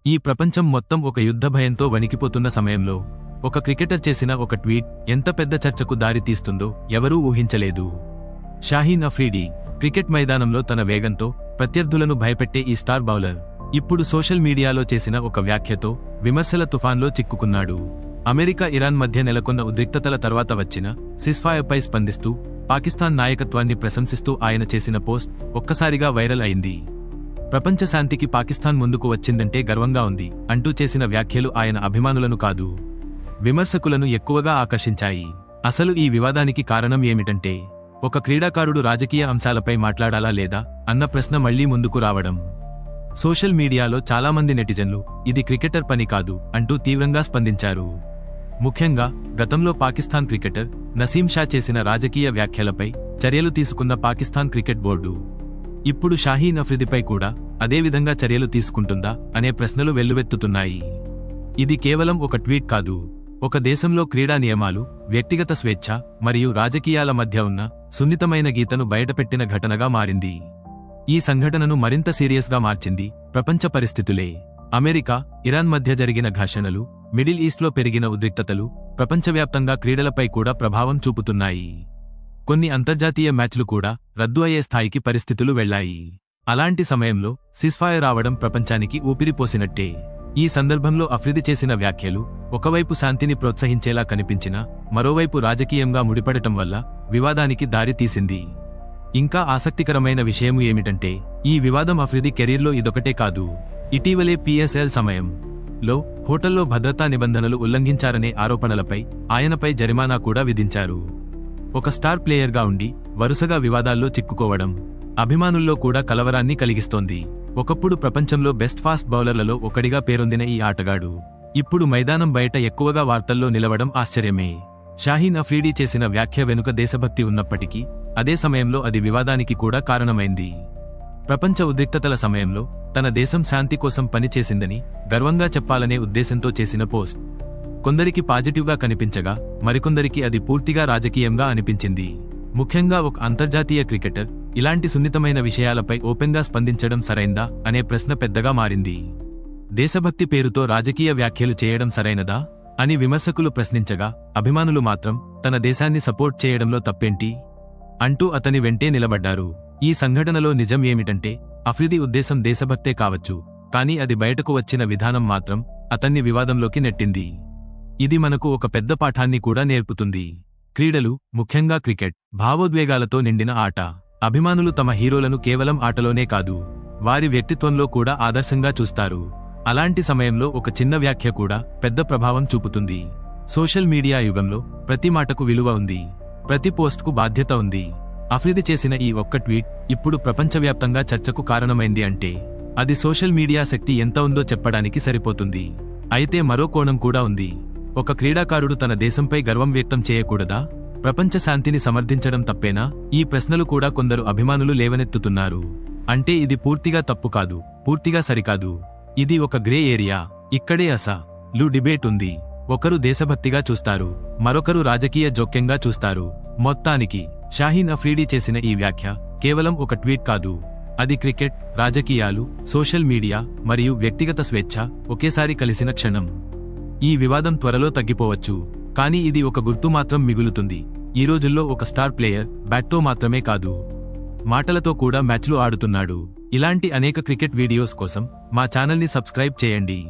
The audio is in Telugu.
ఈ ప్రపంచం మొత్తం ఒక యుద్ధ భయంతో వణికిపోతున్న సమయంలో ఒక క్రికెటర్ చేసిన ఒక ట్వీట్ ఎంత పెద్ద చర్చకు దారి తీస్తుందో ఎవరూ ఊహించలేదు. షాహీన్ అఫ్రీది క్రికెట్ మైదానంలో తన వేగంతో ప్రత్యర్థులను భయపెట్టే ఈ స్టార్ బౌలర్ ఇప్పుడు సోషల్ మీడియాలో చేసిన ఒక వ్యాఖ్యతో విమర్శల తుఫాన్లో చిక్కుకున్నాడు. అమెరికా ఇరాన్ మధ్య నెలకొన్న ఉద్రిక్తతల తర్వాత వచ్చిన సిస్ఫైర్పై స్పందిస్తూ పాకిస్తాన్ నాయకత్వాన్ని ప్రశంసిస్తూ ఆయన చేసిన పోస్ట్ ఒక్కసారిగా వైరల్ అయింది. ప్రపంచ శాంతికి పాకిస్తాన్ ముందుకు వచ్చిందంటే గర్వంగా ఉంది అంటూ చేసిన వ్యాఖ్యలు ఆయన అభిమానులను కాదు, విమర్శకులను ఎక్కువగా ఆకర్షించాయి. అసలు ఈ వివాదానికి కారణం ఏమిటంటే ఒక క్రీడాకారుడు రాజకీయ అంశాలపై మాట్లాడాలా లేదా అన్న ప్రశ్న మళ్లీ ముందుకు రావడం. సోషల్ మీడియాలో చాలామంది నెటిజన్లు ఇది క్రికెటర్ పని కాదు అంటూ తీవ్రంగా స్పందించారు. ముఖ్యంగా గతంలో పాకిస్తాన్ క్రికెటర్ నసీం షా చేసిన రాజకీయ వ్యాఖ్యలపై చర్యలు తీసుకున్న పాకిస్తాన్ క్రికెట్ బోర్డు ఇప్పుడు షాహీన్ అఫ్రీదిపై కూడా అదేవిధంగా చర్యలు తీసుకుంటుందా అనే ప్రశ్నలు వెల్లువెత్తుతున్నాయి. ఇది కేవలం ఒక ట్వీట్ కాదు, ఒక దేశంలో క్రీడా నియమాలు, వ్యక్తిగత స్వేచ్ఛ మరియు రాజకీయాల మధ్య ఉన్న సున్నితమైన గీతను బయటపెట్టిన ఘటనగా మారింది. ఈ సంఘటనను మరింత సీరియస్గా మార్చింది ప్రపంచ పరిస్థితులే. అమెరికా, ఇరాన్ మధ్య జరిగిన ఘర్షణలు, మిడిల్ ఈస్ట్లో పెరిగిన ఉద్రిక్తతలు ప్రపంచవ్యాప్తంగా క్రీడలపై కూడా ప్రభావం చూపుతున్నాయి. కొన్ని అంతర్జాతీయ మ్యాచ్లు కూడా రద్దు అయ్యే స్థాయికి పరిస్థితులు వెళ్లాయి. అలాంటి సమయంలో సిస్ఫైర్ రావడం ప్రపంచానికి ఊపిరిపోసినట్టే. ఈ సందర్భంలో అఫ్రీది చేసిన వ్యాఖ్యలు ఒకవైపు శాంతిని ప్రోత్సహించేలా కనిపించినా మరోవైపు రాజకీయంగా ముడిపడటం వల్ల వివాదానికి దారి తీసింది. ఇంకా ఆసక్తికరమైన విషయము ఏమిటంటే ఈ వివాదం అఫ్రీది కెరీర్లో ఇదొకటే కాదు. ఇటీవలే PSL సమయంలో హోటల్లో భద్రతా నిబంధనలు ఉల్లంఘించారనే ఆరోపణలపై ఆయనపై జరిమానా కూడా విధించారు. ఒక స్టార్ ప్లేయర్గా ఉండి వరుసగా వివాదాల్లో చిక్కుకోవడం అభిమానుల్లో కూడా కలవరాన్ని కలిగిస్తోంది. ఒకప్పుడు ప్రపంచంలో బెస్ట్ ఫాస్ట్ బౌలర్లలో ఒకడిగా పేరొందిన ఈ ఆటగాడు ఇప్పుడు మైదానం బయట ఎక్కువగా వార్తల్లో నిలవడం ఆశ్చర్యమే. షాహీన్ అఫ్రీది చేసిన వ్యాఖ్య వెనుక దేశభక్తి ఉన్నప్పటికీ అదే సమయంలో అది వివాదానికి కూడా కారణమైంది. ప్రపంచ ఉద్రిక్తతల సమయంలో తన దేశం శాంతి కోసం పనిచేసిందని గర్వంగా చెప్పాలనే ఉద్దేశంతో చేసిన పోస్ట్ కొందరికి పాజిటివ్గా కనిపించగా మరికొందరికి అది పూర్తిగా రాజకీయంగా అనిపించింది. ముఖ్యంగా ఒక అంతర్జాతీయ క్రికెటర్ ఇలాంటి సున్నితమైన విషయాలపై ఓపెన్గా స్పందించడం సరైందా అనే ప్రశ్న పెద్దగా మారింది. దేశభక్తి పేరుతో రాజకీయ వ్యాఖ్యలు చేయడం సరైనదా అని విమర్శకులు ప్రశ్నించగా అభిమానులు మాత్రం తన దేశాన్ని సపోర్ట్ చేయడంలో తప్పేంటి అంటూ అతని వెంటే నిలబడ్డారు. ఈ సంఘటనలో నిజం ఏమిటంటే అఫ్రీది ఉద్దేశం దేశభక్తే కావచ్చు, కానీ అది బయటకు వచ్చిన విధానం మాత్రం అతన్ని వివాదంలోకి నెట్టింది. ఇది మనకు ఒక పెద్ద పాఠాన్ని కూడా నేర్పుతుంది. క్రీడలు, ముఖ్యంగా క్రికెట్, భావోద్వేగాలతో నిండిన ఆట. అభిమానులు తమ హీరోలను కేవలం ఆటలోనే కాదు, వారి వ్యక్తిత్వంలో కూడా ఆదర్శంగా చూస్తారు. అలాంటి సమయంలో ఒక చిన్న వ్యాఖ్య కూడా పెద్ద ప్రభావం చూపుతుంది. సోషల్ మీడియా యుగంలో ప్రతి మాటకు విలువ ఉంది, ప్రతి పోస్ట్కు బాధ్యత ఉంది. అఫ్రీది చేసిన ఈ ఒక్క ట్వీట్ ఇప్పుడు ప్రపంచవ్యాప్తంగా చర్చకు కారణమైంది అంటే అది సోషల్ మీడియా శక్తి ఎంత ఉందో చెప్పడానికి సరిపోతుంది. అయితే మరో కోణం కూడా ఉంది. ఒక క్రీడాకారుడు తన దేశంపై గర్వం వ్యక్తం చేయకూడదా? ప్రపంచ శాంతిని సమర్థించడం తప్పేనా? ఈ ప్రశ్నలు కూడా కొందరు అభిమానులు లేవనెత్తుతున్నారు. అంటే ఇది పూర్తిగా తప్పు కాదు, పూర్తిగా సరికాదు. ఇది ఒక గ్రే ఏరియా. ఇక్కడే అసలు డిబేట్ ఉంది. ఒకరు దేశభక్తిగా చూస్తారు, మరొకరు రాజకీయ జోక్యంగా చూస్తారు. మొత్తానికి షాహీన్ అఫ్రీది చేసిన ఈ వ్యాఖ్య కేవలం ఒక ట్వీట్ కాదు, అది క్రికెట్, రాజకీయాలు, సోషల్ మీడియా మరియు వ్యక్తిగత స్వేచ్ఛ ఒకేసారి కలిసిన క్షణం. ఈ వివాదం త్వరలో తగ్గిపోవచ్చు, కానీ ఇది ఒక గుర్తు మాత్రం మిగులుతుంది. ఈ రోజుల్లో ఒక స్టార్ ప్లేయర్ బ్యాట్తో మాత్రమే కాదు, మాటలతో కూడా మ్యాచ్లు ఆడుతున్నాడు. ఇలాంటి అనేక క్రికెట్ వీడియోస్ కోసం మా ఛానల్ని సబ్స్క్రైబ్ చేయండి.